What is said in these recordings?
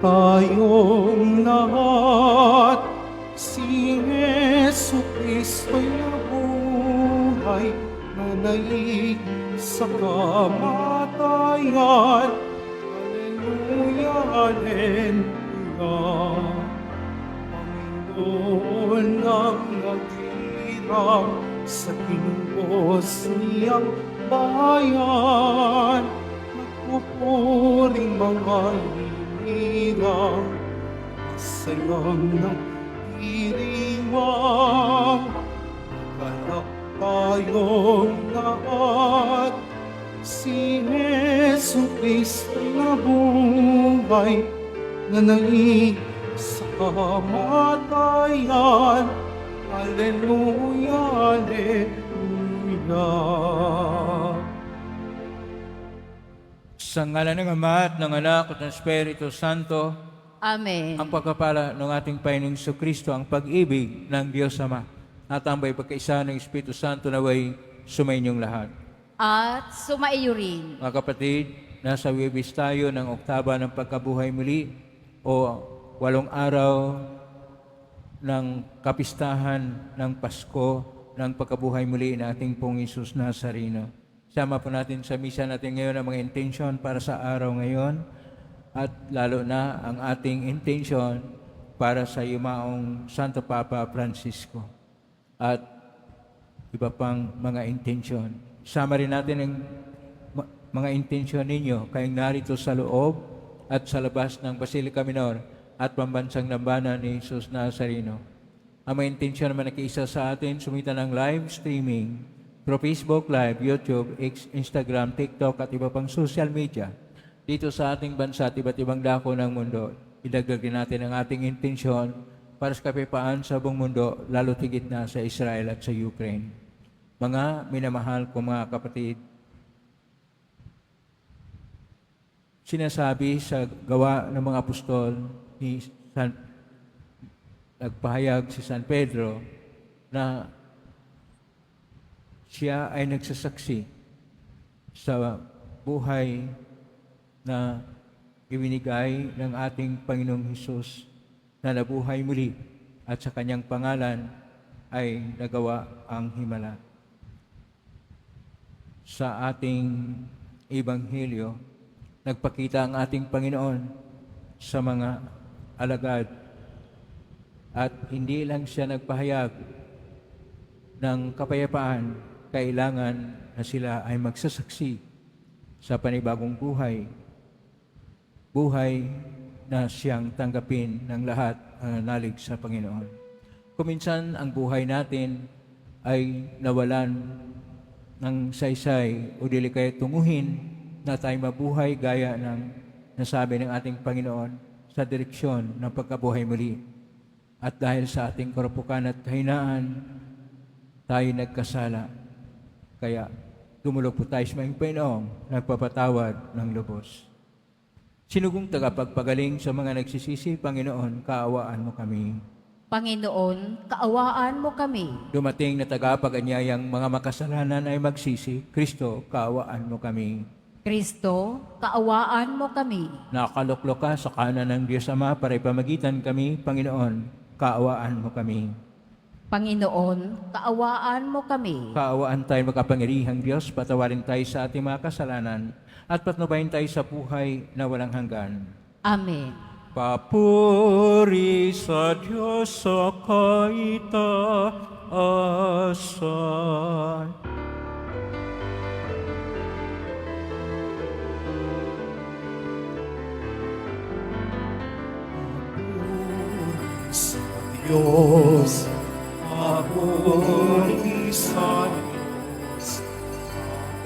tayong lahat. Si Jesu Kristo'y nabuhay, nanay sa kamatayan. Alleluia, Alleluia. Panginoon ang naghirap sa kinubos niyang bayan. Magpupuring mga hinirang sayang ng diriwang. Galak tayong lahat. Si Jesu Kristo nabuhay, nanay sa kamatayan. Alleluia, Alleluia. Sa ngalan ng Ama at ng Anak at ng Espiritu Santo, Amen. ang pagpapala ng ating Panginoong Jesucristo, ang pag-ibig ng Diyos Ama, at ang pagkakaisa ng Espiritu Santo naway sumainyong lahat. At sumaiyo rin. Mga kapatid, nasa Huwebes tayo ng Oktaba ng Pagkabuhay Muli o 8 araw ng kapistahan ng Pasko ng Pagkabuhay Muli ng ating pong Isus Nazareno. Sama po natin sa misa natin ngayon ang mga intensyon para sa araw ngayon at lalo na ang ating intensyon para sa yumaong Santo Papa Francisco at iba pang mga intensyon. Sama rin natin ang mga intensyon ninyo kayong narito sa loob at sa labas ng Basilica Minor at pambansang dambana ni Jesus Nazareno. Ang mga intensyon naman nakiisa sa atin, sumita ng live streaming through Facebook Live, YouTube, Instagram, TikTok at iba pang social media dito sa ating bansa at iba't ibang dako ng mundo. Idagdag din natin ang ating intensyon para sa kapayapaan sa buong mundo, lalo tigit na sa Israel at sa Ukraine. Mga minamahal ko mga kapatid, sinasabi sa gawa ng mga apostol ni nagpahayag si San Pedro na siya ay nagsasaksi sa buhay na ibinigay ng ating Panginoong Hesus na nabuhay muli at sa kanyang pangalan ay nagawa ang himala. Sa ating Ebanghelyo, nagpakita ang ating Panginoon sa mga alagad at hindi lang siya nagpahayag ng kapayapaan, kailangan na sila ay magsasaksi sa panibagong buhay. Buhay na siyang tanggapin ng lahat ang nalig sa Panginoon. Kuminsan ang buhay natin ay nawalan ng saysay o dili kaya tunguhin na tayo mabuhay gaya ng nasabi ng ating Panginoon sa direksyon ng pagkabuhay muli. At dahil sa ating karupukan at kahinaan, tayo nagkasala. Kaya dumulog po tayo sa mga Panginoong nagpapatawad ng lubos. Sinugong tagapagpagaling sa mga nagsisisi, Panginoon, kaawaan mo kami. Panginoon, kaawaan mo kami. Dumating na tagapag-anyayang mga makasalanan ay magsisi, Kristo, kaawaan mo kami. Kristo, kaawaan mo kami. Nakaluklok ka sa kanan ng Diyos Ama para ipamagitan kami, Panginoon, kaawaan mo kami. Panginoon, kaawaan mo kami. Kaawaan tayo makapangyarihang Diyos, patawarin tayo sa ating mga kasalanan at patnubayan tayo sa buhay na walang hanggan. Amen. Papuri sa Diyos sa kaitaasan. Sa Diyos, papuri sa Diyos,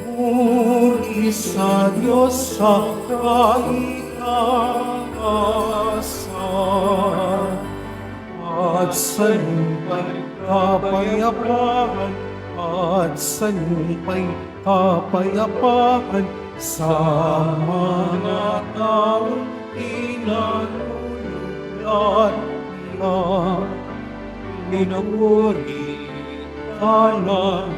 papuri sa Diyos sa kaitaasan. At sa lupa'y kapayapaan, at sa lupa'y kapayapaan, sa mga taong pinanunuglan niya. Pinaguri ka namin,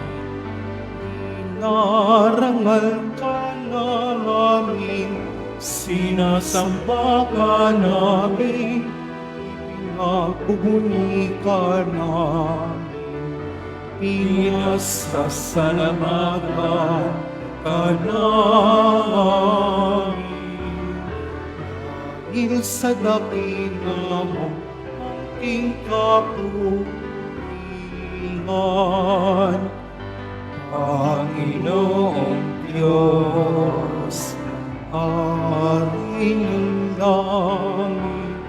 inarangal ka namin sinasamba ka namin, pinagpupuni ka namin, pinasasalamatan ka namin. Dahil sa dakila mo, aking kapurihan, Panginoong Diyos, Hari ng langit,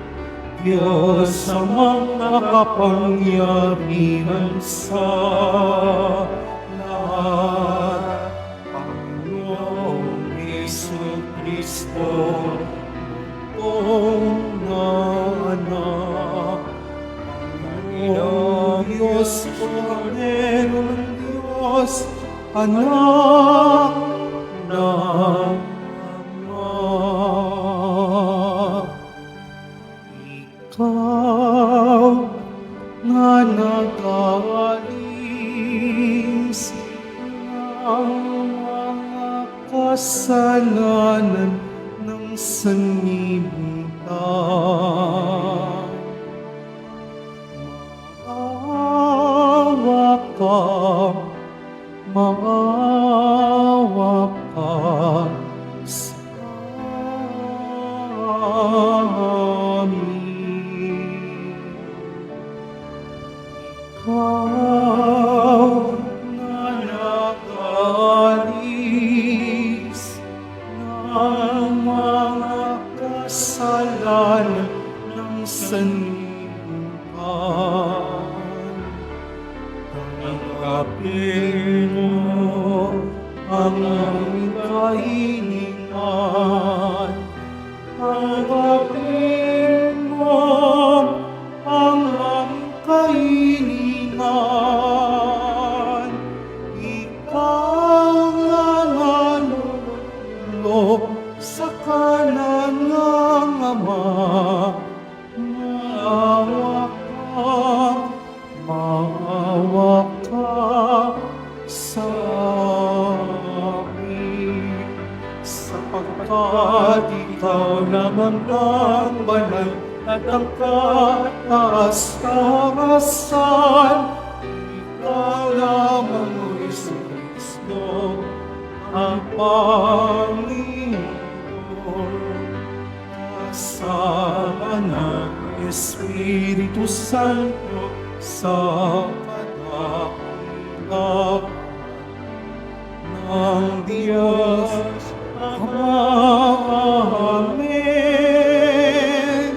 Diyos sa mga kapangyarihan sa lahat, Panginoong Jesucristo, Panginoong na anak, Panginoong Diyos, Kordero ng Diyos, anak ng Ama. Ikaw nga nag-aalis ng mga kasalanan ng sanlibutan. Maawa ka sa amin. Ikaw na nag-aalis ng mga kasalanan ng sanlibutan. Tanggapin mo ang aming kahilingan. Tanggapin mo ang aming kahilingan. Ikaw nga nanunod sa kanan ng Ama. Maawa ka sa amin, sapagkat ikaw naman ang banal at ang kataas-taasan. Ikaw lamang, O Jesucristo, ang Panginoon, kasama ng Espiritu Santo sa kadakilaan ng Diyos Ama. Amen.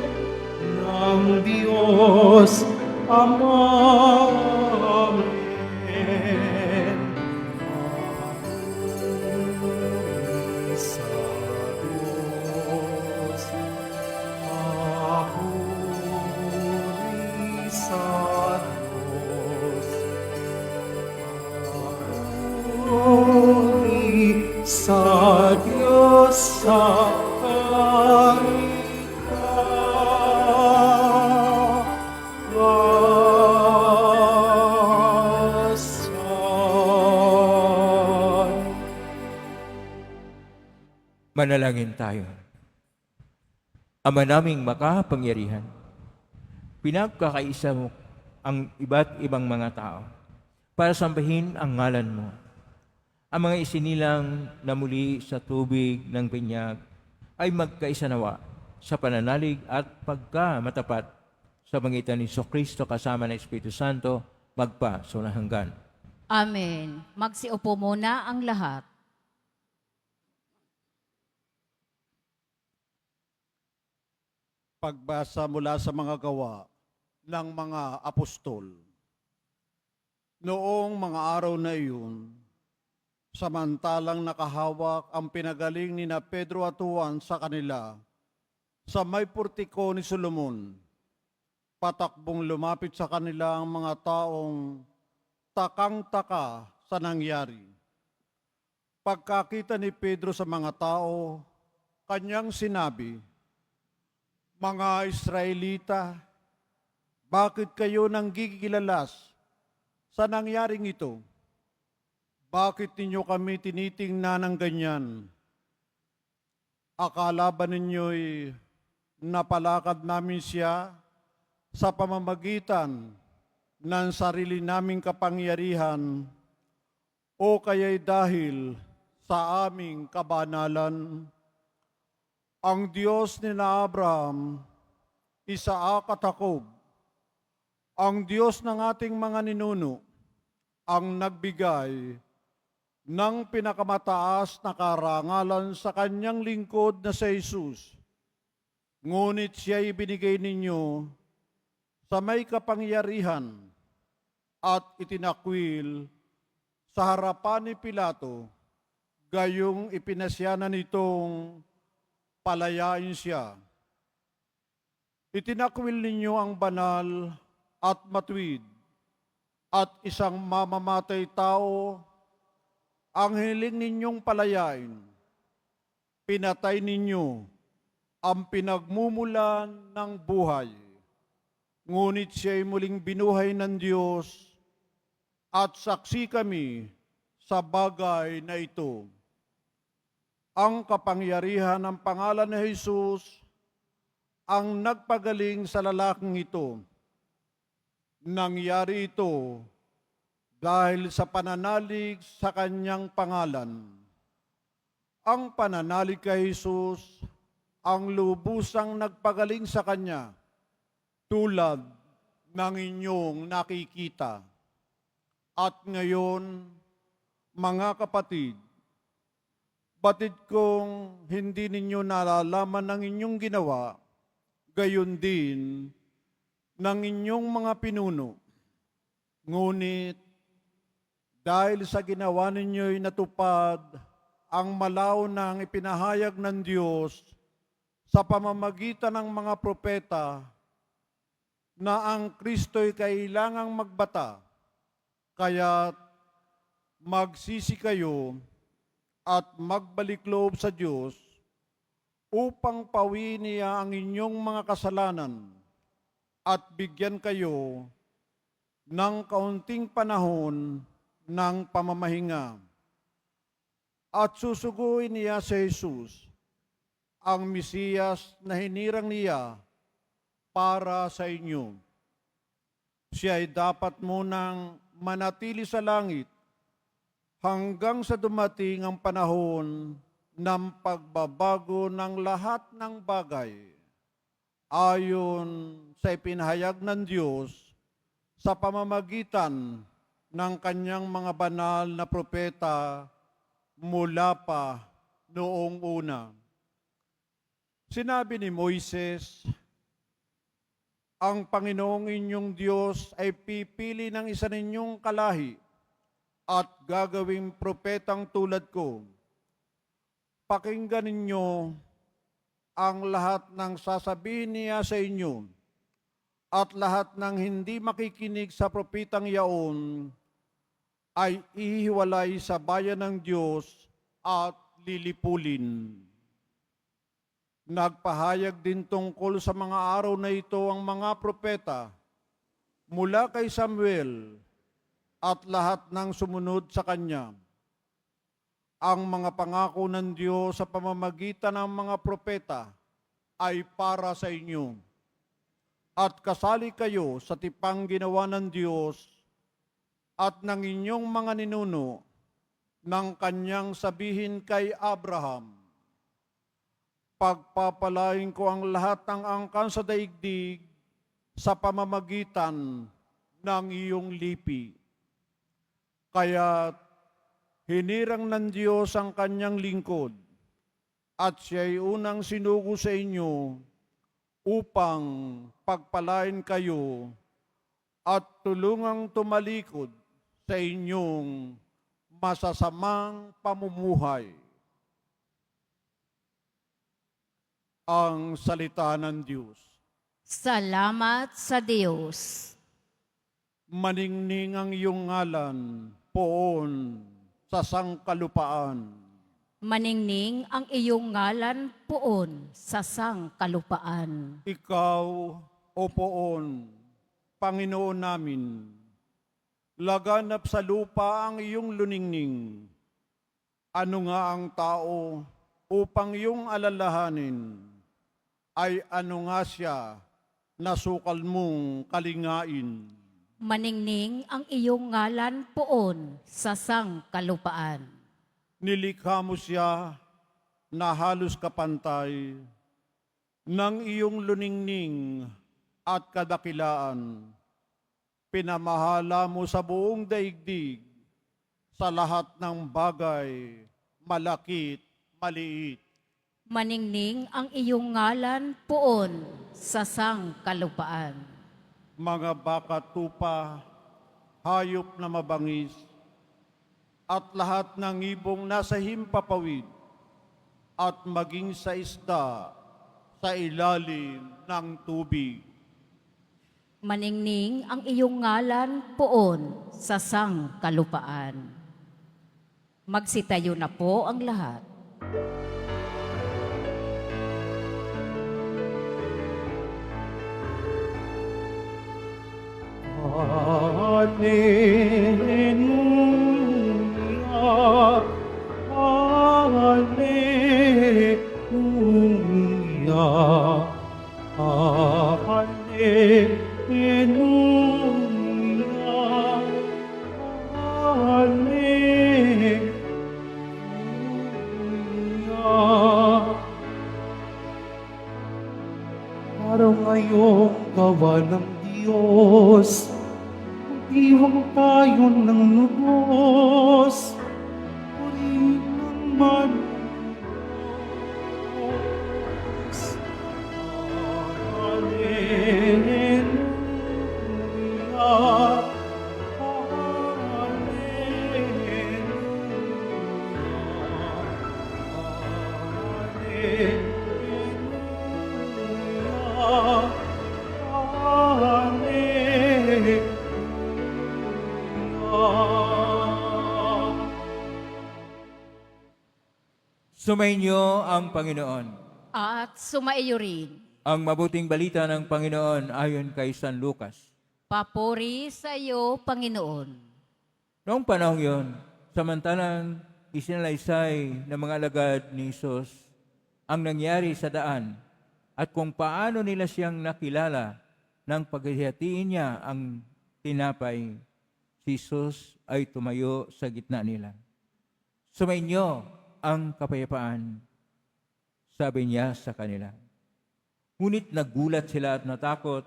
Ng Diyos Ama. Amen. Papuri sa Diyos. Papuri sa Diyos. Papuri sa Diyos sa kalikasan. Manalangin tayo. Ama naming makapangyarihan, pinagkakaisa mo ang iba't ibang mga tao para sambahin ang ngalan mo. Ang mga isinilang na muli sa tubig ng binyag ay magkaisa nawa sa pananalig at pagkamatapat sa pangitan ni Jesucristo kasama ng Espiritu Santo magpa sa hanggan. Amen. Magsiupo muna ang lahat. Pagbasa mula sa mga gawa ng mga apostol. Noong mga araw na iyon, samantalang nakahawak ang pinagaling ni na Pedro at Juan sa kanila, sa may portiko ni Solomon, patakbong lumapit sa kanila ang mga taong takang-taka sa nangyari. Pagkakita ni Pedro sa mga tao, kanyang sinabi, "Mga Israelita, bakit kayo nanggigilalas sa nangyaring ito? Bakit ninyo kami tinitingnan ng ganyan? Akala ba ninyo'y napalakad namin siya sa pamamagitan ng sarili naming kapangyarihan o kaya'y dahil sa aming kabanalan? Ang Diyos ni na Abraham, Isaac at Jacob, ang Diyos ng ating mga ninuno, ang nagbigay ng pinakamataas na karangalan sa kanyang lingkod na si Jesus. Ngunit siya ibinigay ninyo sa may kapangyarihan at itinakwil sa harapan ni Pilato, gayong ipinasyanan nitong palayain siya. Itinakwil ninyo ang banal at matuwid at isang mamamatay tao ang hiling ninyong palayain. Pinatay ninyo ang pinagmumulan ng buhay. Ngunit siya'y muling binuhay ng Diyos at saksi kami sa bagay na ito. Ang kapangyarihan ng pangalan ni Jesus ang nagpagaling sa lalaking ito. Nangyari ito dahil sa pananalig sa kanyang pangalan. Ang pananalig kay Jesus ang lubusang nagpagaling sa kanya, tulad ng inyong nakikita. At ngayon, mga kapatid, batid kong hindi ninyo nalalaman ang inyong ginawa, gayon din ng inyong mga pinuno. Ngunit, dahil sa ginawa ninyo'y natupad ang malaw ng ipinahayag ng Diyos sa pamamagitan ng mga propeta na ang Kristo'y kailangang magbata, kaya't magsisi kayo at magbalik loob sa Diyos upang pawiin niya ang inyong mga kasalanan at bigyan kayo ng kaunting panahon ng pamamahinga. At susuguin niya si Jesus, ang Mesiyas na hinirang niya para sa inyo. Siya ay dapat munang manatili sa langit hanggang sa dumating ang panahon ng pagbabago ng lahat ng bagay ayon sa ipinahayag ng Diyos sa pamamagitan ng kanyang mga banal na propeta mula pa noong una. Sinabi ni Moises, ang Panginoong inyong Diyos ay pipili ng isa ninyong kalahi at gagawing propetang tulad ko. Pakinggan ninyo ang lahat ng sasabihin niya sa inyo at lahat ng hindi makikinig sa propetang yaon ay ihiwalay sa bayan ng Diyos at lilipulin. Nagpahayag din tungkol sa mga araw na ito ang mga propeta mula kay Samuel at lahat ng sumunod sa kanya. Ang mga pangako ng Diyos sa pamamagitan ng mga propeta ay para sa inyo. At kasali kayo sa tipang ginawa ng Diyos at ng inyong mga ninuno ng kanyang sabihin kay Abraham, pagpapalain ko ang lahat ng angkan sa daigdig sa pamamagitan ng iyong lipi. Kaya't hinirang ng Diyos ang kanyang lingkod at siya'y unang sinugo sa inyo upang pagpalain kayo at tulungang tumalikod sa inyong masasamang pamumuhay. Ang salita ng Diyos. Salamat sa Diyos. Maningning ang iyong ngalan, poon sa sangkalupaan. Maningning ang iyong ngalan poon sa sangkalupaan. Ikaw, o poon, Panginoon namin, laganap sa lupa ang iyong luningning. Ano nga ang tao upang iyong alalahanin ay ano nga siya na sukal mong kalingain. Maningning ang iyong ngalan poon sa sangkalupaan. Nilikha mo siya na halos kapantay ng iyong luningning at kadakilaan. Pinamahala mo sa buong daigdig sa lahat ng bagay, malakit, maliit. Maningning ang iyong ngalan poon sa sangkalupaan. Mga baka tupa, hayop na mabangis, at lahat ng ibong nasa himpapawid, at maging sa isda sa ilalim ng tubig. Maningning ang iyong ngalan poon sa sangkalupaan. Magsitayo na po ang lahat. Hallelujah, Hallelujah, Hallelujah, Hallelujah. Araw ngayong gawa ng Diyos, magdiwang tayo ng lubos, purihin ng Diyos. Hallelujah, Hallelujah, Hallelujah. Sumainyo ang Panginoon. At sumaiyo rin. Ang mabuting balita ng Panginoon ayon kay San Lucas. Papuri sa iyo, Panginoon. Noong panahon yon, samantalang isinalaysay ng mga alagad ni Jesus ang nangyari sa daan at kung paano nila siyang nakilala nang paghahatiin niya ang tinapay, si Jesus ay tumayo sa gitna nila. Sumainyo ang kapayapaan, sabi niya sa kanila. Ngunit nagulat sila at natakot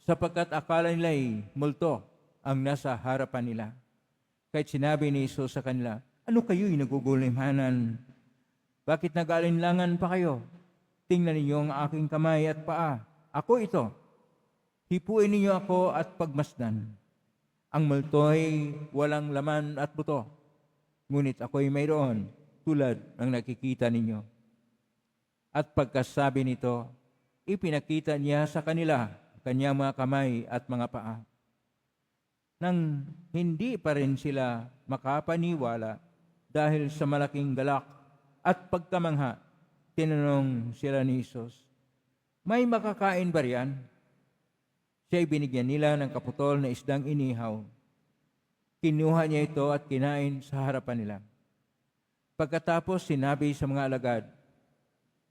sapagkat akala nila'y multo ang nasa harapan nila. Kahit sinabi ni Jesus sa kanila, ano kayo'y nagugulimanan? Bakit nag-alinlangan pa kayo? Tingnan ninyo ang aking kamay at paa. Ako ito. Hipuin ninyo ako at pagmasdan. Ang multo'y walang laman at buto. Ngunit ako'y mayroon tulad ng nakikita ninyo. At pagkasabi nito, ipinakita niya sa kanila kanyang mga kamay at mga paa. Nang hindi pa rin sila makapaniwala dahil sa malaking galak at pagkamangha, tinanong sila ni Jesus, may makakain ba riyan? Siya'y binigyan nila ng kaputol na isdang inihaw. Kinuha niya ito at kinain sa harapan nila. Pagkatapos sinabi sa mga alagad,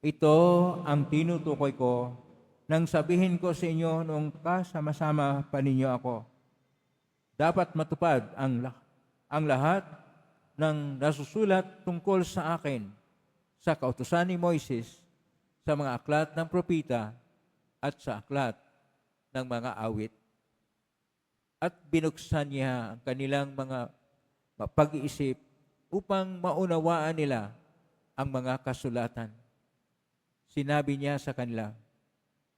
ito ang tinutukoy ko nang sabihin ko sa inyo noong kasama-sama pa ninyo ako. Dapat matupad ang lahat ng nasusulat tungkol sa akin sa kautusan ni Moises, sa mga aklat ng propita at sa aklat ng mga awit. At binuksan niya ang kanilang mga pag-iisip upang maunawaan nila ang mga kasulatan. Sinabi niya sa kanila,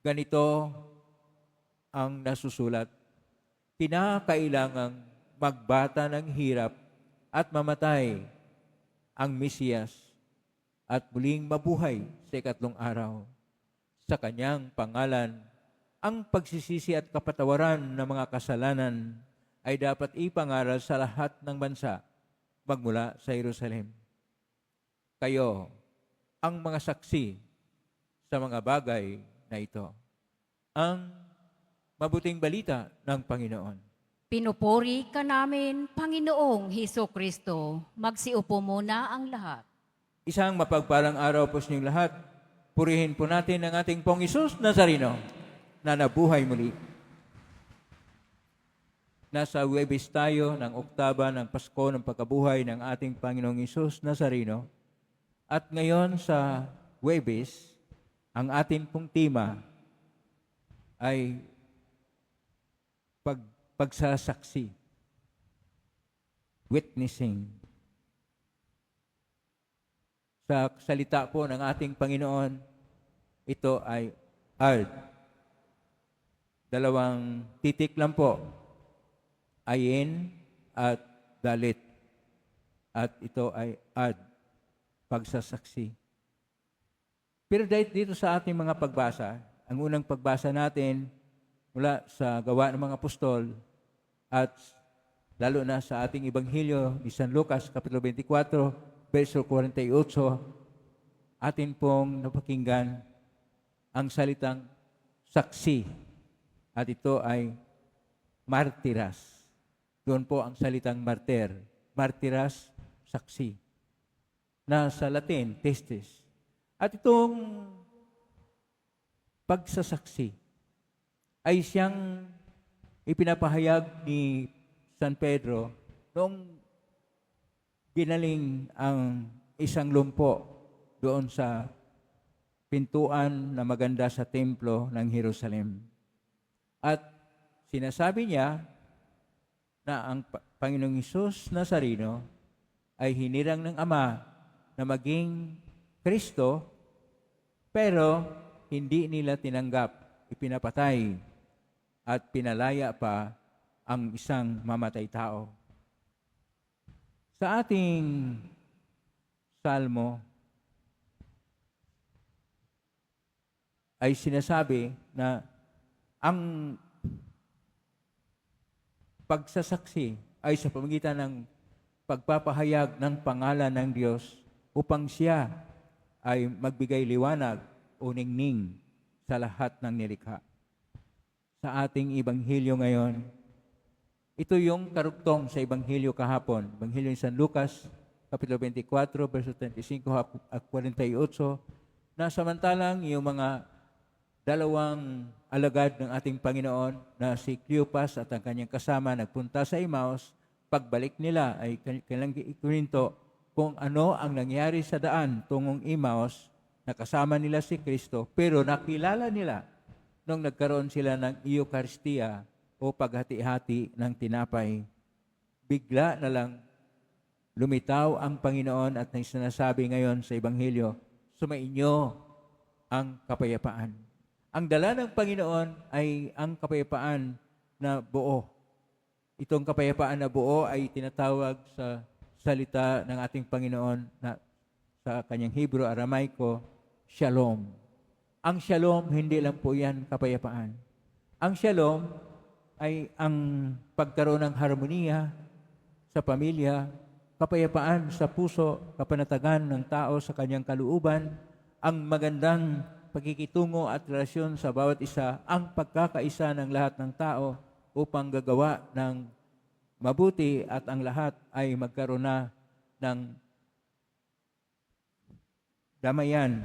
ganito ang nasusulat, kinakailangang magbata ng hirap at mamatay ang Mesiyas at muling mabuhay sa ikatlong araw. Sa kanyang pangalan, ang pagsisisi at kapatawaran ng mga kasalanan ay dapat ipangaral sa lahat ng bansa magmula sa Jerusalem. Kayo ang mga saksi sa mga bagay na ito. Ang mabuting balita ng Panginoon. Pinupuri ka namin, Panginoong Hesus Kristo. Magsiupo muna ang lahat. Isang mapagpalang araw po sa inyong lahat. Purihin po natin ang ating Pong Isus Nazareno na nabuhay muli. Nasa Huwebes tayo ng oktaba ng Pasko ng pagkabuhay ng ating Panginoong Isus Nazareno. At ngayon sa Huwebes, ang ating pong tema ay pagsasaksi, witnessing. Sa salita po ng ating Panginoon, ito ay ad. Dalawang titik lang po, ayin at dalit. At ito ay ad, pagsasaksi. Pero dahil dito sa ating mga pagbasa, ang unang pagbasa natin mula sa Gawa ng mga Apostol at lalo na sa ating Ebanghelyo ni San Lucas, Kapitulo 24, verso 48, atin pong napakinggan ang salitang saksi. At ito ay martiras. Doon po ang salitang martir. Martiras, saksi. Na sa Latin, testis. At itong pagsasaksi ay siyang ipinapahayag ni San Pedro noong ginaling ang isang lumpo doon sa pintuan na maganda sa templo ng Jerusalem. At sinasabi niya na ang Panginoong Hesus Nazareno ay hinirang ng Ama na maging Kristo, pero hindi nila tinanggap, ipinapatay at pinalaya pa ang isang mamatay tao. Sa ating salmo ay sinasabi na ang pagsasaksi ay sa pamamagitan ng pagpapahayag ng pangalan ng Diyos upang siya ay magbigay liwanag o ningning sa lahat ng nilikha. Sa ating Ebanghelyo ngayon, ito yung karugtong sa Ebanghelyo kahapon. Ebanghelyo ni San Lucas, Kapitulo 24, verso 35 at 48, na samantalang yung mga dalawang alagad ng ating Panginoon na si Cleopas at ang kanyang kasama nagpunta sa Emmaus, pagbalik nila ay kailang ikwento kung ano ang nangyari sa daan tungong Emmaus, nakasama nila si Kristo, pero nakilala nila nung nagkaroon sila ng Eucharistia o paghati-hati ng tinapay. Bigla na lang lumitaw ang Panginoon at sinasabi ngayon sa Ebanghelyo, sumainyo ang kapayapaan. Ang dala ng Panginoon ay ang kapayapaan na buo. Itong kapayapaan na buo ay tinatawag sa salita ng ating Panginoon na sa kanyang Hebrew, Aramaiko, Shalom. Ang Shalom, hindi lang po yan kapayapaan. Ang Shalom ay ang pagkaroon ng harmonia sa pamilya, kapayapaan sa puso, kapanatagan ng tao sa kanyang kalooban, ang magandang pagkikitungo at relasyon sa bawat isa, ang pagkakaisa ng lahat ng tao upang gagawa ng mabuti at ang lahat ay magkaroon na ng damayan,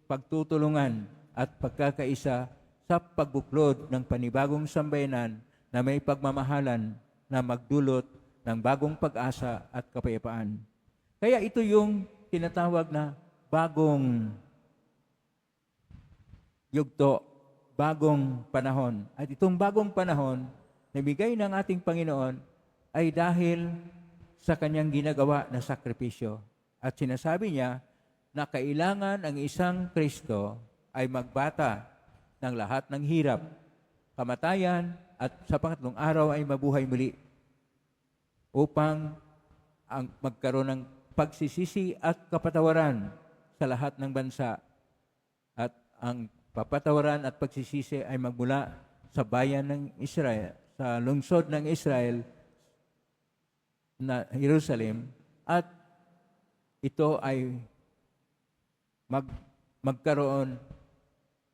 pagtutulungan at pagkakaisa sa pagbuklod ng panibagong sambayanan na may pagmamahalan na magdulot ng bagong pag-asa at kapayapaan. Kaya ito yung tinatawag na bagong yugto, bagong panahon. At itong bagong panahon na bigay ng ating Panginoon ay dahil sa kanyang ginagawa na sakripisyo. At sinasabi niya na kailangan ang isang Kristo ay magbata ng lahat ng hirap, kamatayan, at sa pangatlong araw ay mabuhay muli upang magkaroon ng pagsisisi at kapatawaran sa lahat ng bansa. At ang papatawaran at pagsisisi ay magmula sa bayan ng Israel, sa lungsod ng Israel na Jerusalem, at ito ay magkaroon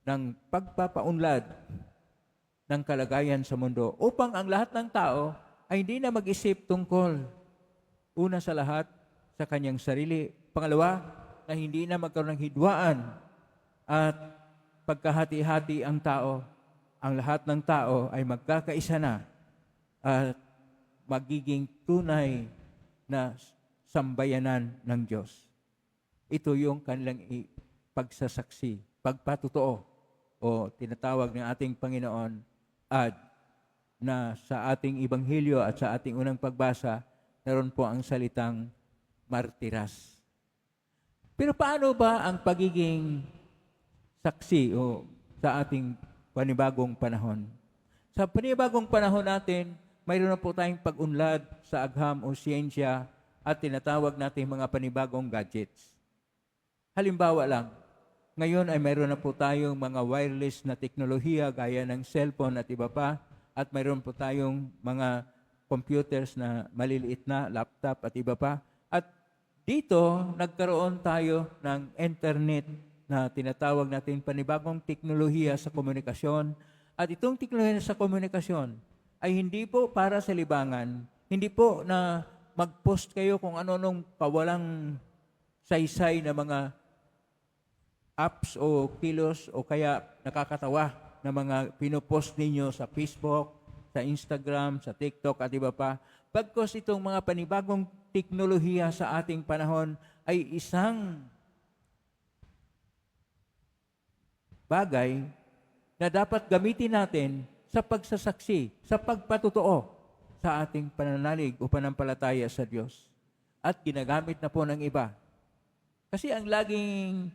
ng pagpapaunlad ng kalagayan sa mundo upang ang lahat ng tao ay hindi na mag-isip tungkol una sa lahat sa kanyang sarili. Pangalawa, na hindi na magkaroon ng hidwaan at pagkahati-hati ang tao. Ang lahat ng tao ay magkakaisa na at magiging tunay na sambayanan ng Diyos. Ito yung kanilang pagsasaksi, pagpatotoo o tinatawag ng ating Panginoon na sa ating Ebanghelyo at sa ating unang pagbasa, naroon po ang salitang martiras. Pero paano ba ang pagiging saksi o sa ating panibagong panahon? Sa panibagong panahon natin, mayroon na po tayong pag-unlad sa agham o siyensya at tinatawag natin mga panibagong gadgets. Halimbawa lang, ngayon ay mayroon na po tayong mga wireless na teknolohiya gaya ng cellphone at iba pa, at mayroon po tayong mga computers na maliliit na, laptop at iba pa. At dito, nagkaroon tayo ng internet na tinatawag natin panibagong teknolohiya sa komunikasyon. At itong teknolohiya sa komunikasyon ay hindi po para sa libangan, hindi po na mag-post kayo kung ano nung kawalang saysay na mga apps o kilos o kaya nakakatawa na mga pinopost ninyo sa Facebook, sa Instagram, sa TikTok at iba pa. Pagkos itong mga panibagong teknolohiya sa ating panahon ay isang bagay na dapat gamitin natin sa pagsasaksi, sa pagpatotoo sa ating pananalig o panampalataya sa Diyos. At ginagamit na po ng iba. Kasi ang laging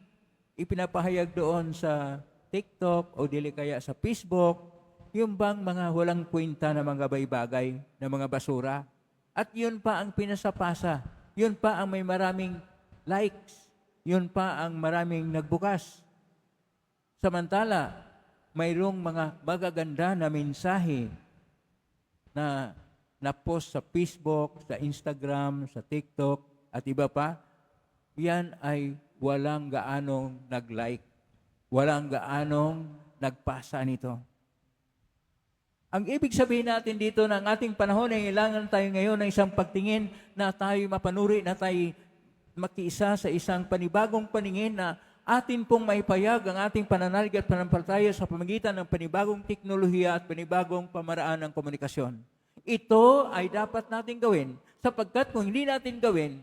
ipinapahayag doon sa TikTok o dili kaya sa Facebook, yung bang mga walang kwenta na mga bagay na mga basura. At yun pa ang pinasapasa. Yun pa ang may maraming likes. Yun pa ang maraming nagbukas. Samantala, mayroong mga magaganda na mensahe na na-post sa Facebook, sa Instagram, sa TikTok, at iba pa, yan ay walang gaanong nag-like. Walang gaanong nagpasa nito. Ang ibig sabihin natin dito na ang ating panahon ay kailangan tayo ngayon ng isang pagtingin na tayo mapanuri, na tayo makiisa sa isang panibagong paningin na atin pong maipayag ang ating pananalig at panampalataya sa pamagitan ng panibagong teknolohiya at panibagong pamaraan ng komunikasyon. Ito ay dapat natin gawin sapagkat kung hindi natin gawin,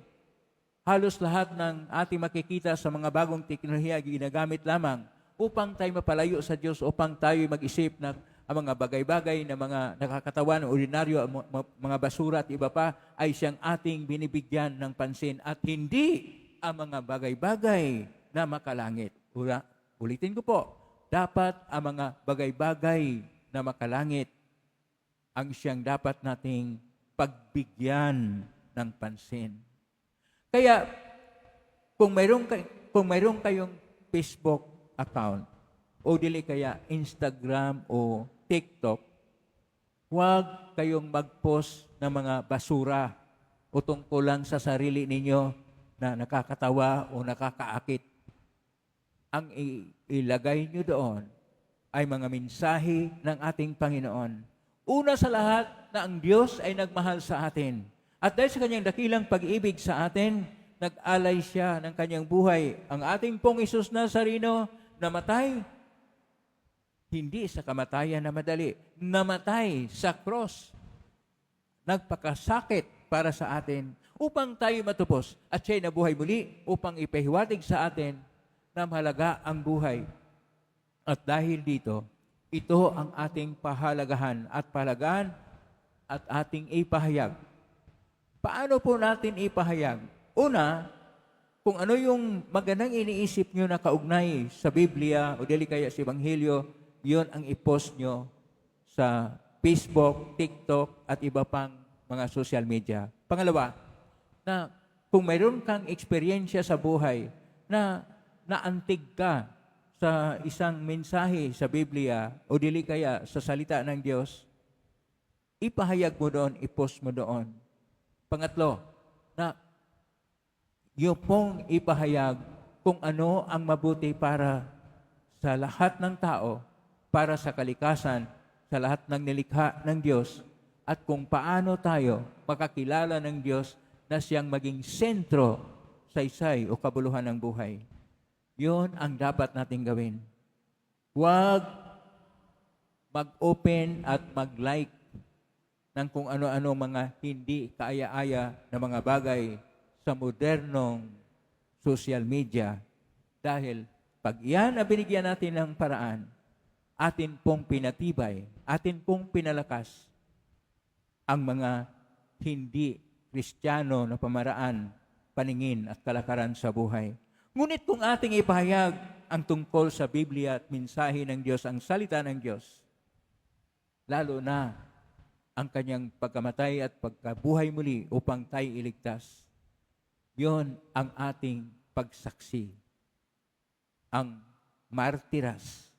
halos lahat ng ating makikita sa mga bagong teknolohiya ginagamit lamang upang tayo mapalayo sa Diyos, upang tayo mag-isip ng ang mga bagay-bagay na mga nakakatawan, ordinaryo, mga basura at iba pa, ay siyang ating binibigyan ng pansin at hindi ang mga bagay-bagay na makalangit. Ulitin ko po, dapat ang mga bagay-bagay na makalangit ang siyang dapat nating pagbigyan ng pansin. Kaya, kung mayroon kayong Facebook account, o dili kaya Instagram o TikTok, huwag kayong mag-post ng mga basura o tungkol lang sa sarili ninyo na nakakatawa o nakakaakit. Ang ilagay nyo doon ay mga mensahe ng ating Panginoon. Una sa lahat na ang Diyos ay nagmahal sa atin. At dahil sa kanyang dakilang pag-ibig sa atin, nag-alay siya ng kanyang buhay. Ang ating pong Isus Nazareno namatay, hindi sa kamatayan na madali, namatay sa cross. Nagpakasakit para sa atin upang tayo matupos. At siya'y nabuhay muli upang ipahiwatig sa atin na mahalaga ang buhay. At dahil dito, ito ang ating pahalagahan at pahalagaan at ating ipahayag. Paano po natin ipahayag? Una, kung ano yung magandang iniisip nyo na kaugnay sa Biblia o dili kaya sa Ebanghelyo, yon ang i-post nyo sa Facebook, TikTok at iba pang mga social media. Pangalawa, na kung mayroon kang eksperyensya sa buhay na naantig ka sa isang mensahe sa Biblia o dili kaya sa salita ng Diyos, ipahayag mo doon, i-post mo doon. Pangatlo, na yung pong ipahayag kung ano ang mabuti para sa lahat ng tao, para sa kalikasan, sa lahat ng nilikha ng Diyos, at kung paano tayo makakilala ng Diyos na siyang maging sentro, saysay o kabuluhan ng buhay. Yun ang dapat nating gawin. Huwag mag-open at mag-like ng kung ano-ano mga hindi kaaya-aya na mga bagay sa modernong social media. Dahil pag yan ang binigyan natin ng paraan, atin pong pinatibay, atin pong pinalakas ang mga hindi Kristiyano na pamaraan, paningin at kalakaran sa buhay. Ngunit kung ating ipahayag ang tungkol sa Biblia at mensahe ng Diyos, ang salita ng Diyos, lalo na ang kanyang pagkamatay at pagkabuhay muli upang tayo iligtas, yon ang ating pagsaksi. Ang martiras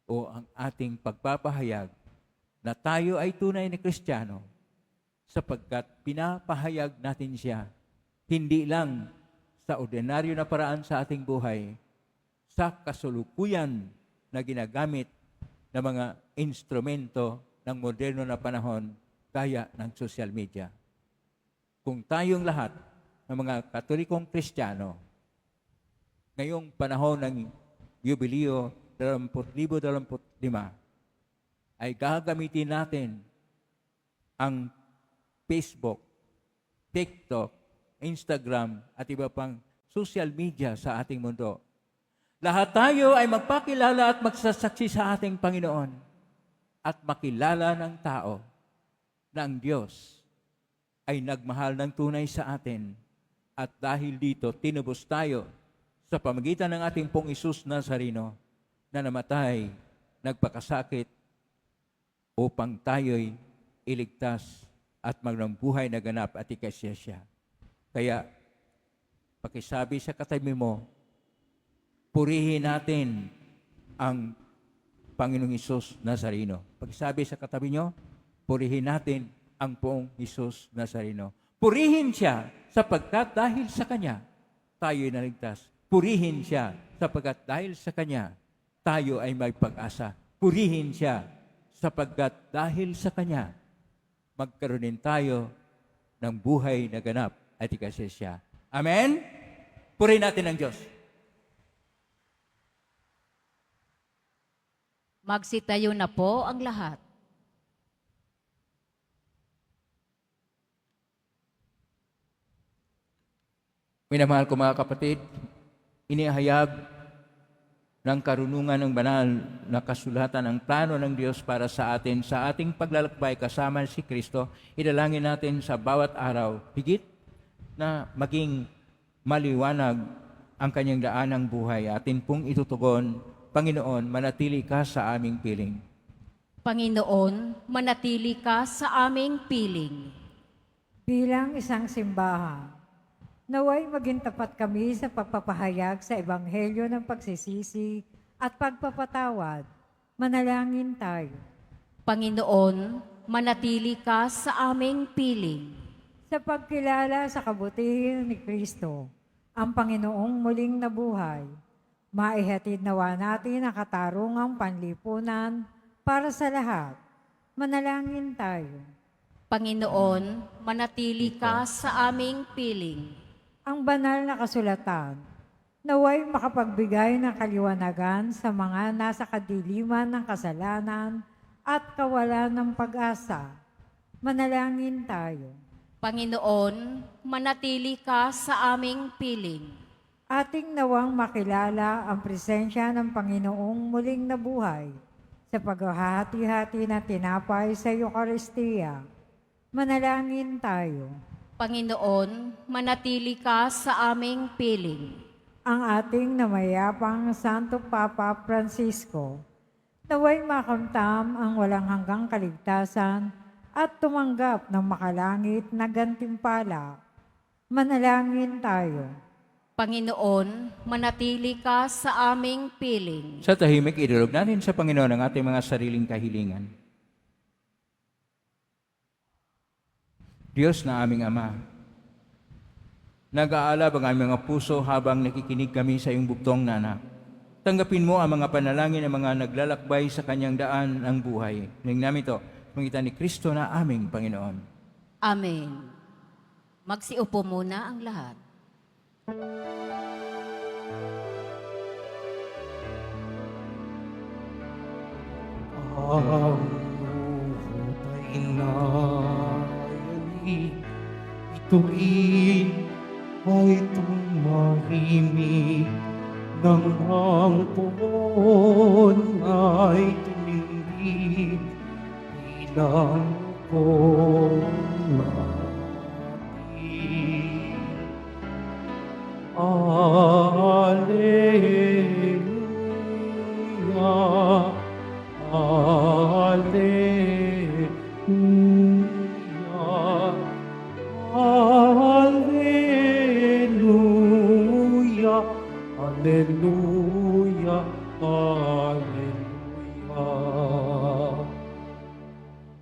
o ang ating pagpapahayag na tayo ay tunay na Kristiyano sapagkat pinapahayag natin siya hindi lang sa ordinaryo na paraan sa ating buhay, sa kasulukuyan na ginagamit ng mga instrumento ng moderno na panahon gaya ng social media. Kung tayong lahat ng mga Katolikong Kristiyano ngayong panahon ng Yubileo 2025 ay gagamitin natin ang Facebook, TikTok, Instagram at iba pang social media sa ating mundo. Lahat tayo ay magpakilala at magsasaksi sa ating Panginoon at makilala ng tao na ang Diyos ay nagmahal ng tunay sa atin at dahil dito tinubos tayo sa pamagitan ng ating pong Hesus Nazareno na namatay, nagpakasakit upang tayo'y iligtas at maging buhay na ganap at ikasya siya. Kaya, pakisabi sa katabi mo, purihin natin ang Panginoong Hesus Nazareno. Pakisabi sa katabi nyo, purihin natin ang poong Hesus Nazareno. Purihin siya sapagkat dahil sa Kanya, tayo'y naligtas. Purihin siya sapagkat dahil sa Kanya, tayo ay may pag-asa. Purihin siya sapagkat dahil sa Kanya, magkaroon din tayo ng buhay na ganap at ikasya siya. Amen? Purihin natin ang Diyos. Magsitayo na po ang lahat. Minamahal ko mga kapatid, inihayag ng karunungan ng banal na kasulatan ang plano ng Diyos para sa atin sa ating paglalakbay kasama si Kristo. Idalangin natin sa bawat araw, higit na maging maliwanag ang kanyang daan ng buhay. Atin pong itutugon, Panginoon, manatili ka sa aming piling. Panginoon, manatili ka sa aming piling. Bilang isang simbahan, naway maging tapat kami sa pagpapahayag sa Ebanghelyo ng pagsisisi at pagpapatawad. Manalangin tayo. Panginoon, manatili ka sa aming piling. Sa pagkilala sa kabutihan ni Kristo, ang Panginoong muling nabuhay, maihatid nawa natin ang katarungang panlipunan para sa lahat. Manalangin tayo. Panginoon, manatili ka sa aming piling. Ang banal na kasulatan, naway makapagbigay ng kaliwanagan sa mga nasa kadiliman ng kasalanan at kawalan ng pag-asa. Manalangin tayo. Panginoon, manatili ka sa aming piling. Ating nawang makilala ang presensya ng Panginoong muling nabuhay sa paghahati-hati na tinapay sa Eucharistia. Manalangin tayo. Panginoon, manatili ka sa aming piling. Ang ating namayapang Santo Papa Francisco, naway makamtam ang walang hanggang kaligtasan at tumanggap ng makalangit na gantimpala. Manalangin tayo. Panginoon, manatili ka sa aming piling. Sa tahimik, idulog natin sa Panginoon ang ating mga sariling kahilingan. Diyos na aming Ama, nag-aalab ang aming mga puso habang nakikinig kami sa iyong bugtong na anak. Tanggapin mo ang mga panalangin ng mga naglalakbay sa kanyang daan ng buhay. Nang namin ito, pangitan ni Kristo na aming Panginoon. Amen. Magsiupo muna ang lahat. Ang buhay na ito'y ay tumahimik nang ang puon ay tumindig bilang ko natin. Alleluia, Alleluia, Alleluia, Alleluia, Alleluia.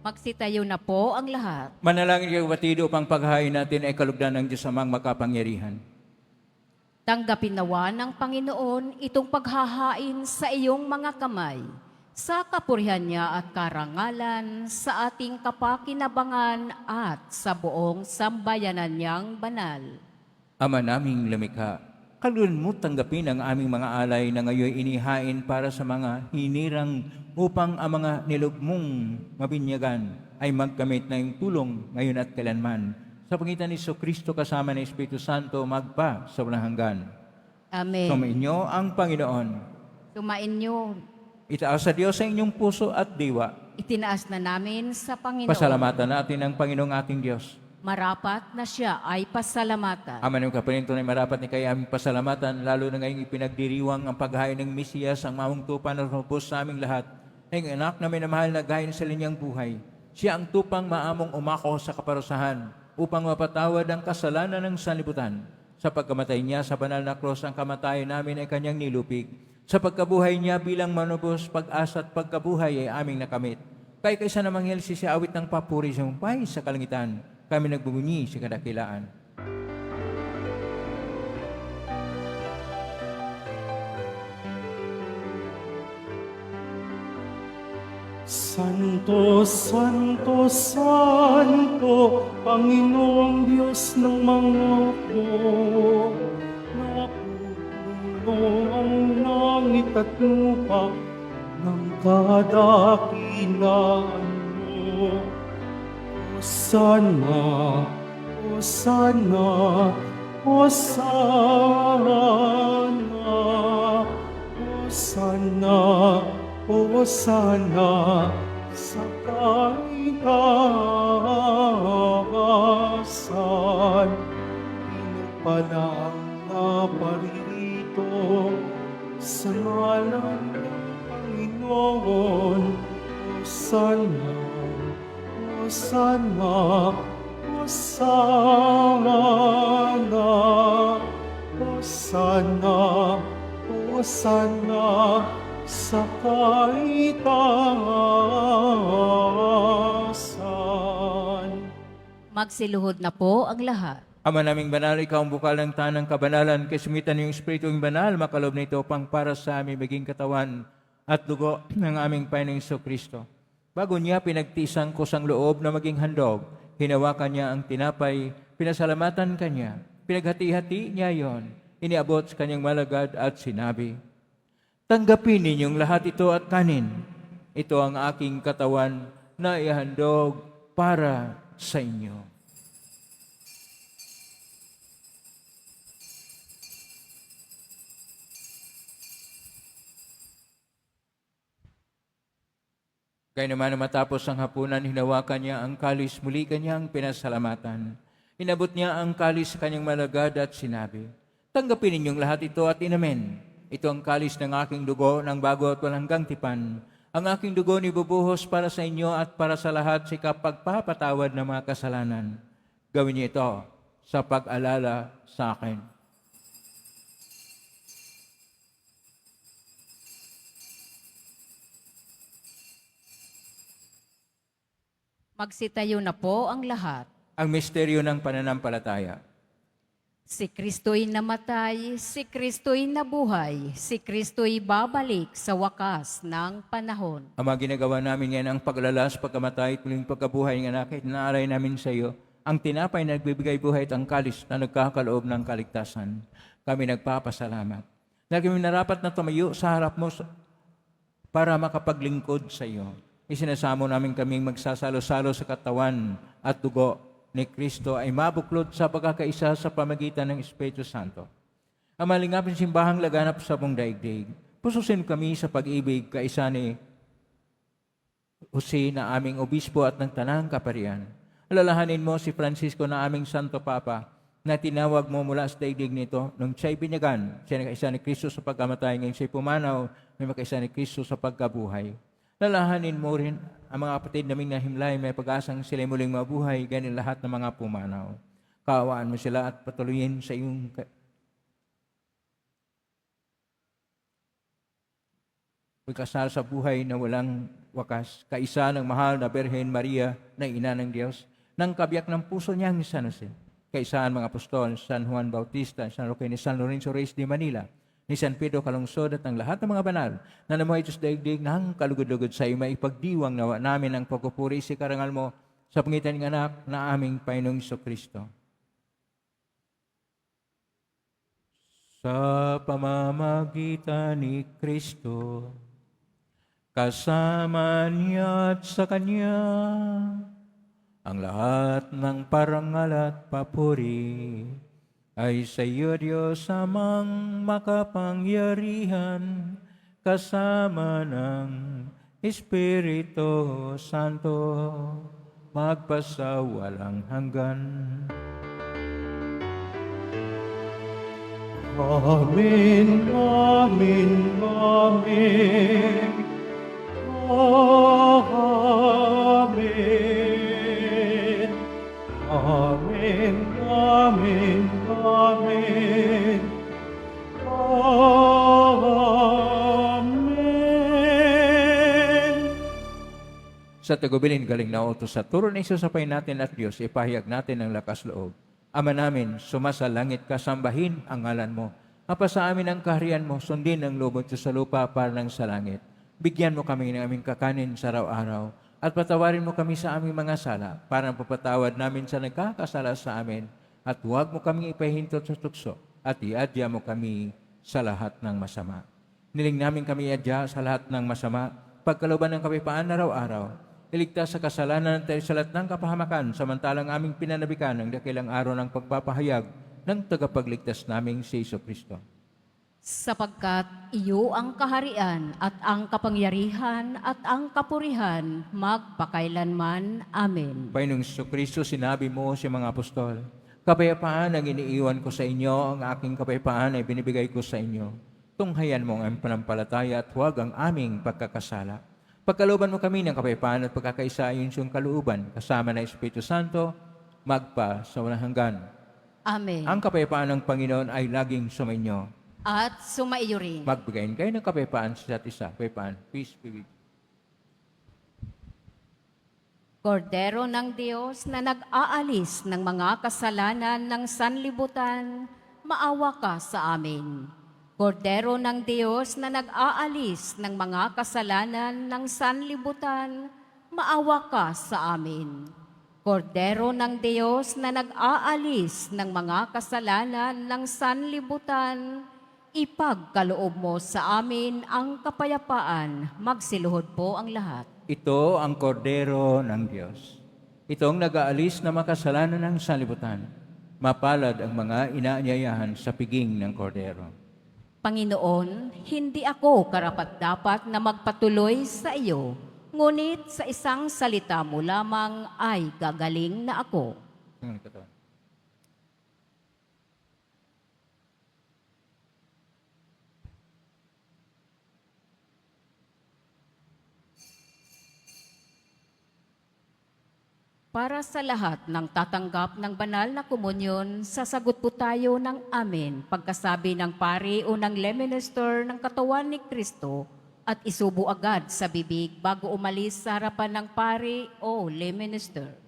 Magsitayo na po ang lahat. Manalangin kayo batido upang paghahain natin ay kalugdan ng Diyos amang makapangyarihan. Tanggapin nawa ng Panginoon itong paghahain sa iyong mga kamay, sa kapurihan niya at karangalan, sa ating kapakinabangan at sa buong sambayanan niyang banal. Ama naming lumikha, kalugdan mo tanggapin ang aming mga alay na ngayon inihain para sa mga hinirang upang ang mga nilog mong mabinyagan ay magkamit na yung tulong ngayon at kailanman. Sa pangitan ni Kristo kasama ng Espiritu Santo, magpa sa walang hanggan. Amen. Sumainyo ang Panginoon. Sumain niyo. Itaas sa Diyos sa inyong puso at diwa. Itinaas na namin sa Panginoon. Pasalamatan natin ang Panginoong ating Diyos. Marapat na siya ay pasalamatan. Ama ng kapaninto na marapat ni kaya aming pasalamatan, lalo na ngayong ipinagdiriwang ang paghain ng Mesiyas, ang mamong tupa na rumupos sa aming lahat. Ang anak na minamahal na gahin sa linyang buhay. Siya ang tupang maamong umako sa kaparusahan upang mapatawad ang kasalanan ng sanlibutan. Sa pagkamatay niya sa banal na krus, ang kamatayan namin ay kanyang nilupig. Sa pagkabuhay niya bilang manubos, pag-asa at pagkabuhay ay aming nakamit. Kaya kaysa namang helsi siya awit ng papuri sa humpay sa kalangitan, kami nagbubunyi sa kadakilaan. Santo, Santo, Santo, Panginoong Diyos ng mga hukbo, napupuno ang langit at lupa ng kadakilaan mo. Hosana, Hosana, Hosana, Hosana, Hosana sa kaitaasan. Pinagpalang na paririto sa ngalan ng Panginoon. Hosana, Hosana, Hosana, Hosana, Hosana sa kaitaasan. Magsiluhod na po ang lahat. Ama naming banal, ikaw ang bukal ng tanang kabanalan, kay sumitan yung Espiritu yung banal, makalob na ito pang para sa aming maging katawan at dugo ng aming Panginoong Kristo. Bago niya pinagtisang kusang loob na maging handog, hinawakan niya ang tinapay, pinasalamatan kanya, pinaghati-hati niya yon, iniabot sa kanyang malagad at sinabi, tanggapin ninyong lahat ito at kanin. Ito ang aking katawan na ihandog para sa inyo. Kaya naman matapos ang hapunan, hinawakan niya ang kalis, muli kanyang pinasalamatan. Inabot niya ang kalis sa kanyang malagad at sinabi, tanggapin ninyong lahat ito at inamen. Ito ang kalis ng aking dugo ng bago at walang hanggang tipan. Ang aking dugo nibubuhos para sa inyo at para sa lahat sa kapagpapatawad ng mga kasalanan. Gawin niyo ito sa pag-alala sa akin. Magsitayo na po ang lahat. Ang misteryo ng pananampalataya. Si Kristo'y namatay, si Kristo'y nabuhay, si Kristo'y babalik sa wakas ng panahon. Ama, ginagawa namin ngayon ang paglalas, pagkamatay, tuling pagkabuhay ng anak, at naalay namin sa iyo ang tinapay na nagbibigay buhay at ang kalis na nagkakaloob ng kaligtasan. Kami nagpapasalamat. Dahil kami narapat na tumayo sa harap mo para makapaglingkod sa iyo. Isinasamo namin kaming magsasalo-salo sa katawan at dugo ni Kristo ay mabuklod sa pagkakaisa sa pamagitan ng Espiritu Santo. Ang malingapin simbahang laganap sa buong daigdig. Pususin kami sa pag-ibig kaisa ni Jose na aming obispo at ng tanang kaparian. Alalahanin mo si Francisco na aming Santo Papa na tinawag mo mula sa daigdig nito nung siya'y binyagan. Siya nakaisa ni Kristo sa pagkamatay, ngayon siya'y pumanaw na makaisa ni Kristo sa pagkabuhay. Lalahanin mo rin ang mga kapatid naming nahimlay, may pag-asang sila'y muling mabuhay, ganyan lahat ng mga pumanaw. Kaawaan mo sila at patuloyin sa iyong pagkasal sa buhay na walang wakas, kaisa ng mahal na Birhen Maria na ina ng Diyos, ng kabiyak ng puso niyang San Jose, kaisaan mga apostol, San Juan Bautista, San Roque ni San Lorenzo Reyes de Manila, ni San Pedro Calungsod at ng lahat ng mga banal na namuhay Diyos daigdig ng kalugod-lugod sa iyo, maipagdiwang nawa namin ang pagpupuri si karangal mo sa pangitan ng anak na aming Panginoong Kristo. Sa pamamagitan ni Kristo, kasama niya at sa Kanya, ang lahat ng parangal at papuri ay sa iyo, Diyos amang makapangyarihan, kasama ng Espiritu Santo, magpasawalang hanggan. Amen, amen, amen. Amen. Amen, amen, amen. Amen. Sa tagubilin galing na utos sa turo ni Jesus sa Panginoon natin at Diyos, ipahayag natin ang lakas loob. Ama namin, sumasalangit ka, sambahin ang ngalan mo. Apa sa amin ang kaharian mo, sundin ang loob mo sa lupa para ng sa langit. Bigyan mo kami ng aming kakanin sa araw-araw at patawarin mo kami sa aming mga sala para ang papatawad namin sa nagkakasala sa amin at huwag mo kami ipahintot sa tukso at iadya mo kami sa lahat ng masama. Niling namin kami iadya sa lahat ng masama, pagkalooban ng kapayapaan araw-araw, iligtas sa kasalanan at sa lahat ng kapahamakan samantalang aming pinanabikan ng dakilang araw ng pagpapahayag ng tagapagligtas naming si Jesucristo. Sapagkat iyo ang kaharian at ang kapangyarihan at ang kapurihan magpakailanman. Amen. Panginoong Jesucristo, sinabi mo sa mga apostol, kapayapaan ang iniiwan ko sa inyo, ang aking kapayapaan ay binibigay ko sa inyo. Tunghayan mo ang panampalataya at huwag ang aming pagkakasala. Pagkalooban mo kami ng kapayapaan at pagkakaisa ayon sa iyong kalooban, kasama ng Espiritu Santo, magpa sa walang hanggan. Amen. Ang kapayapaan ng Panginoon ay laging sumainyo. At sumaiyo rin. Magbigayin kayo ng kapayapaan sa isa't isa. Kapayapaan. Peace be with you. Kordero ng Diyos na nag-aalis ng mga kasalanan ng sanlibutan, maawa ka sa amin. Kordero ng Diyos na nag-aalis ng mga kasalanan ng sanlibutan, maawa ka sa amin. Kordero ng Diyos na nag-aalis ng mga kasalanan ng sanlibutan, ipagkaloob mo sa amin ang kapayapaan. Magsiluhod po ang lahat. Ito ang kordero ng Diyos. Ito ang nag-aalis na makasalanan ng sanlibutan. Mapalad ang mga inaanyayahan sa piging ng kordero. Panginoon, hindi ako karapat-dapat na magpatuloy sa iyo, ngunit sa isang salita mo lamang ay gagaling na ako. Para sa lahat ng tatanggap ng banal na komunyon, sasagot po tayo ng amen pagkasabi ng pari o ng lay minister ng katawan ni Kristo at isubo agad sa bibig bago umalis sa harapan ng pari o lay minister.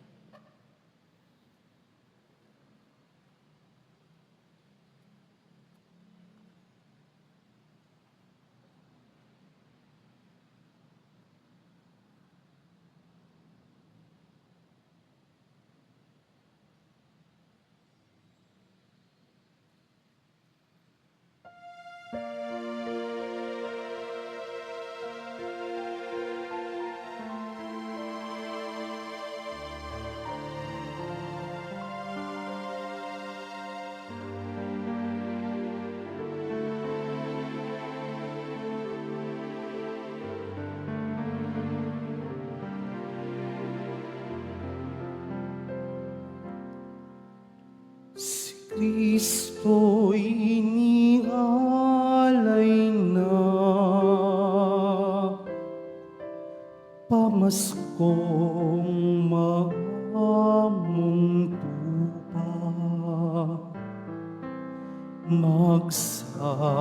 Kristo'y inialay na, pamaskong maamong tupa, magsalo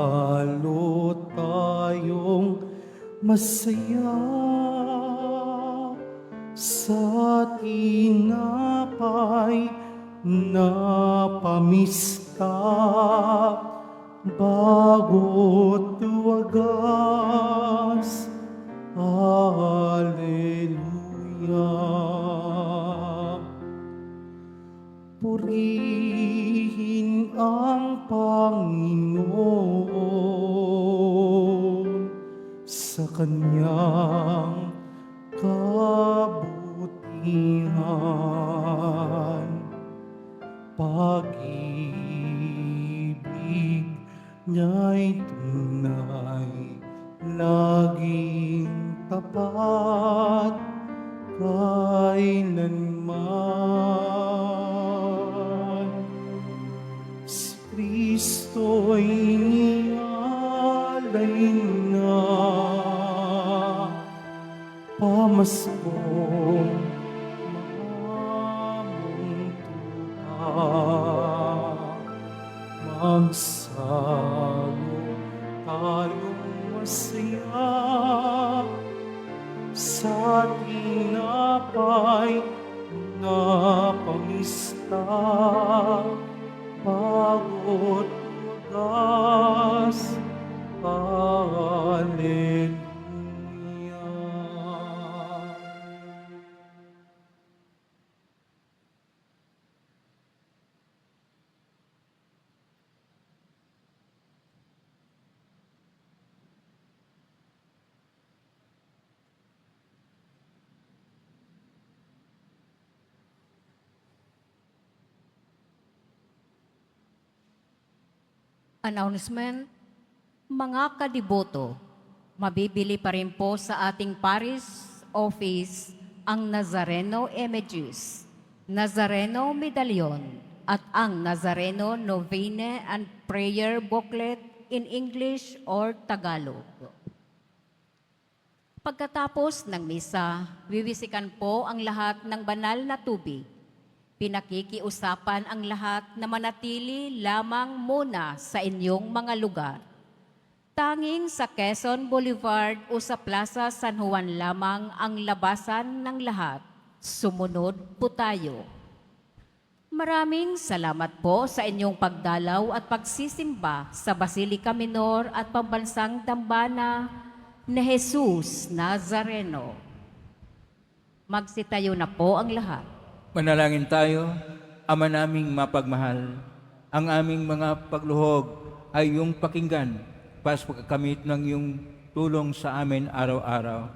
tayong masaya sa tinapay na pamista bago't wagas. Alleluia. Purihin ang Panginoon sa kanyang kabutihan. Pag-ibig niya'y tunay, laging tapat kailanman. Si Kristo'y inialay na, pamaskong maamong tupa, magsalo tayong masaya sa tinapay na pamista bago't wagas. Alleluia. Announcement, mga kadiboto, mabibili pa rin po sa ating parish office ang Nazareno Images, Nazareno Medallion, at ang Nazareno Novena and Prayer Booklet in English or Tagalog. Pagkatapos ng misa, wiwisikan po ang lahat ng banal na tubig. Pinakikiusapan ang lahat na manatili lamang muna sa inyong mga lugar. Tanging sa Quezon Boulevard o sa Plaza San Juan lamang ang labasan ng lahat. Sumunod po tayo. Maraming salamat po sa inyong pagdalaw at pagsisimba sa Basilica Minor at Pambansang Dambana na Jesus Nazareno. Magsitayo na po ang lahat. Manalangin tayo. Ama naming mapagmahal, ang aming mga pagluhog ay iyong pakinggan para sa pagkakamit ng iyong tulong sa amin araw-araw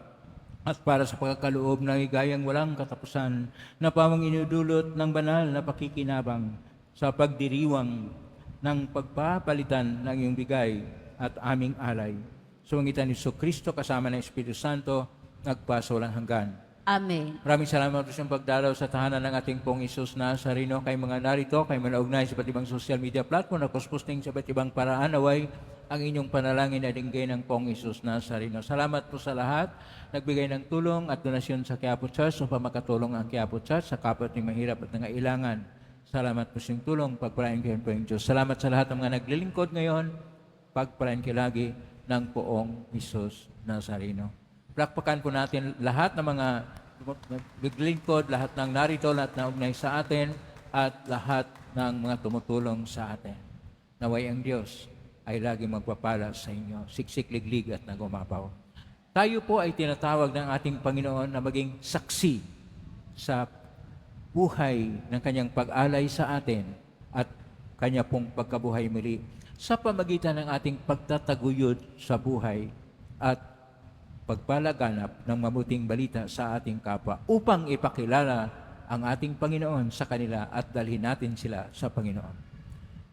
at para sa pagkakaloob ng higayang walang katapusan na pamang inudulot ng banal na pakikinabang sa pagdiriwang ng pagpapalitan ng iyong bigay at aming alay. Sumangitan ni Kristo kasama ng Espiritu Santo, nagpasawalang hanggan. Amen. Maraming salamat po sa pagdalaw sa tahanan ng ating pong Isus Nazareno. Kay mga narito, kay manaugnay sa iba't ibang social media platform na kuskusting sa iba't ibang paraan, naway ang inyong panalangin ay dinggay ng pong Isus Nazareno. Salamat po sa lahat, nagbigay ng tulong at donasyon sa Quiapo Church upang makatulong ang Quiapo Church sa kapwa ng mahirap at nangailangan. Salamat po sa inyong tulong, pagpalain kayo po yung Diyos. Salamat sa lahat ng mga naglilingkod ngayon, pagpalain kayo lagi ng poong Isus Nazareno. Plakpakan po natin lahat ng mga naglilingkod, lahat ng narito, lahat na ugnay sa atin, at lahat ng mga tumutulong sa atin. Naway ang Diyos ay lagi magpapala sa inyo, siksik, liglig at nagumapaw. Tayo po ay tinatawag ng ating Panginoon na maging saksi sa buhay ng kanyang pag-alay sa atin at kanya pong pagkabuhay muli sa pamagitan ng ating pagtataguyod sa buhay at pagpalaganap ng mabuting balita sa ating kapwa upang ipakilala ang ating Panginoon sa kanila at dalhin natin sila sa Panginoon.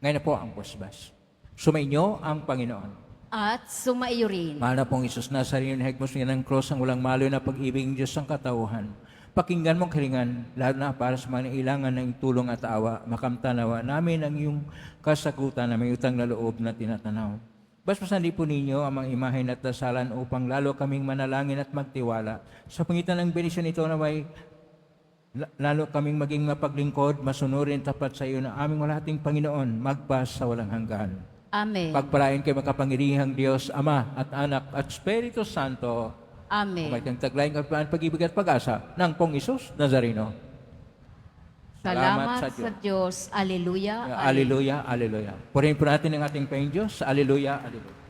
Ngayon na po ang pusbas. Sumainyo ang Panginoon. At sumaiyo rin. Mahal na pong Isus Nazareno, higmos niya ng cross ang walang malo na pag-ibig ng Diyos ang katauhan. Pakinggan mong kalingan, lalo na para sa mga nailangan ng tulong at awa. Makamtanawa namin ang iyong kasagutan na may utang na loob na tinatanaw. Basbasan din po ninyo ang mga imahen at dasalan upang lalo kaming manalangin at magtiwala. Sa pangitan ng benisyon ito na may lalo kaming maging mapaglingkod, masunurin tapat sa iyo na aming walahating Panginoon, magpas sa walang hanggan. Amen. Pagpalain kay makapangirihang Diyos, Ama at Anak at Espiritu Santo. Amen. Umay kang taglayin kapaan pag-ibig at pag-asa ng Pong Isus Nazareno. Salamat sa Diyos. Alleluia. Alleluia, alleluia. Purihin po natin ang ating Panginoon Diyos. Alleluia, alleluia.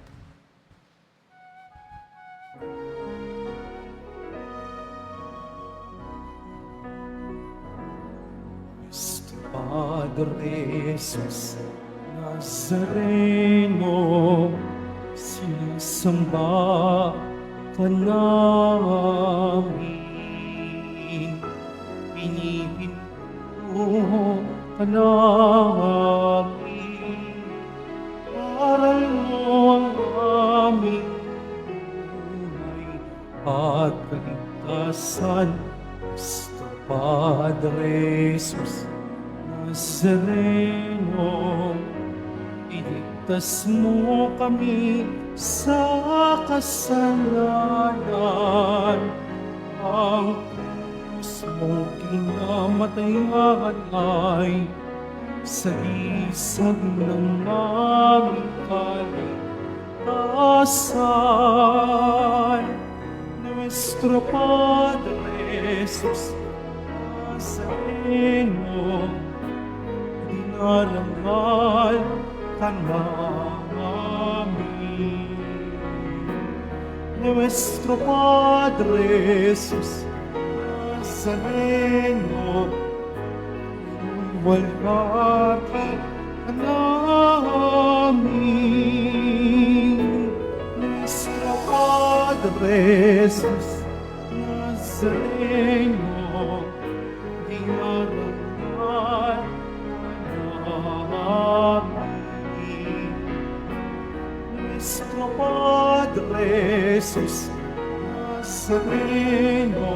Padre Jesus Nazareno, sinasamba ka namin, pinipinto ka namin, aral mo ang aming buhay at kaligtasan. Kristo Padre Jesus Nazareno, iligtas mo kami sa kasalanan. Ang krus mo kinamatayan ay sagisag ng aming kaligtasan. Nuestro Padre Jesus Nazareno, dinarangal ka namin. Nuestro Padre Jesus Nazareno, walhati ka namin. Nuestro Padre Jesus Nazareno, dinarangal namin. Nuestro Padre Jesus Nazareno,